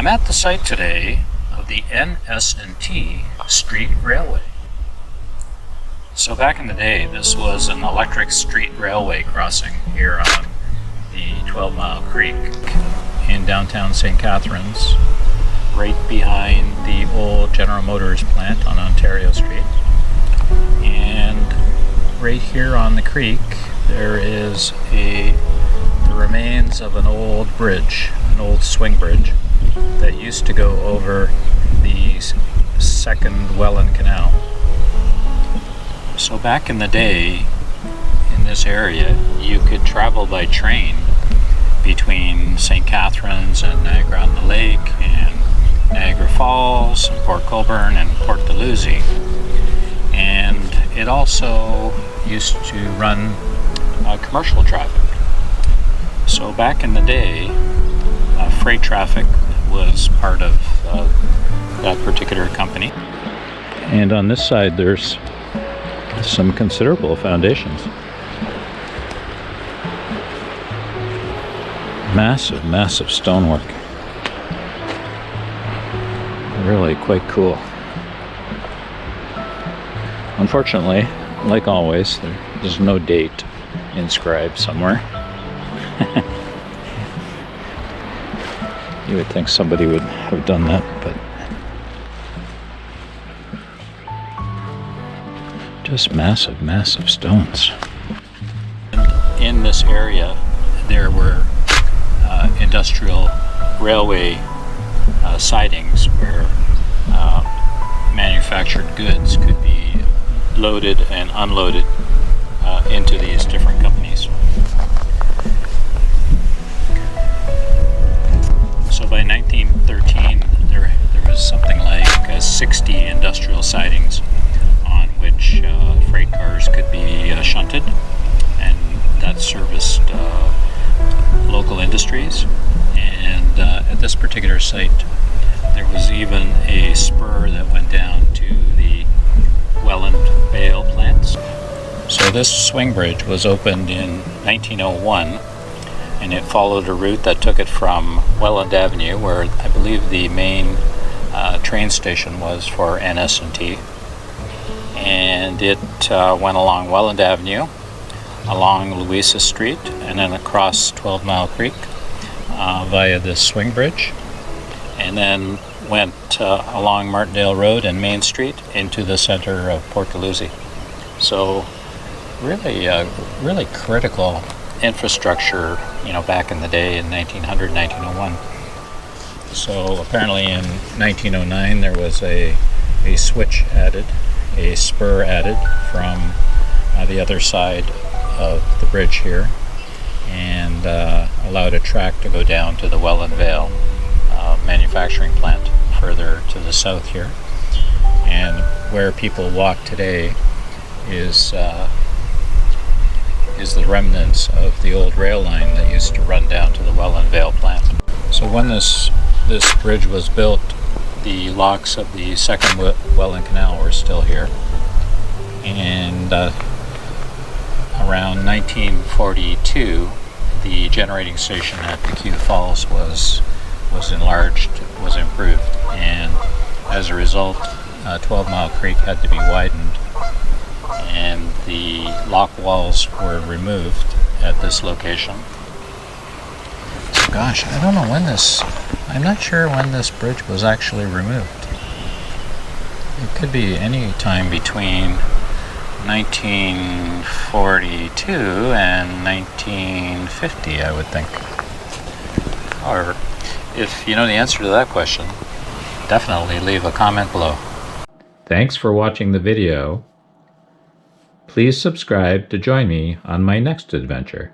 I'm at the site today of the NS&T Street Railway. So back in the day, this was an electric street railway crossing here on the 12-Mile Creek in downtown St. Catharines, right behind the old General Motors plant on Ontario Street. And right here on the creek, there is the remains of an old bridge, an old swing bridge that used to go over the second Welland Canal. So back in the day, in this area, you could travel by train between St. Catharines and Niagara-on-the-Lake and Niagara Falls, and Port Colborne and Port Dalhousie. And it also used to run commercial traffic. So back in the day, freight traffic was part of that particular company. And on this side there's some considerable foundations. Massive stonework. Really quite cool. Unfortunately, like always, there's no date inscribed somewhere. You would think somebody would have done that, but just massive stones. In this area, there were industrial railway sidings where manufactured goods could be loaded and unloaded into these different companies. So by 1913, there was something like 60 industrial sidings on which freight cars could be shunted, and that serviced local industries. And at this particular site, there was even a spur that went down to the Welland Vale plants. So this swing bridge was opened in 1901, and it followed a route that took it from Welland Avenue, where I believe the main train station was for NS&T, and it went along Welland Avenue, along Louisa Street, and then across 12-Mile Creek via this swing bridge, and then went along Martindale Road and Main Street into the center of Port Dalhousie. So really critical infrastructure, back in the day in 1900, 1901. So apparently in 1909 there was a switch added, a spur added from the other side of the bridge here, and allowed a track to go down to the Welland Vale manufacturing plant further to the south here. And where people walk today is the remnants of the old rail line that used to run down to the Welland Vale plant. So when this bridge was built, the locks of the second Welland Canal were still here, and around 1942 the generating station at Pequot Falls was enlarged, was improved, and as a result 12-Mile Creek had to be widened, and the lock walls were removed at this location. So gosh, I don't know when I'm not sure when this bridge was actually removed. It could be any time between 1942 and 1950, I would think. However, if you know the answer to that question, definitely leave a comment below. Thanks for watching the video. Please subscribe to join me on my next adventure.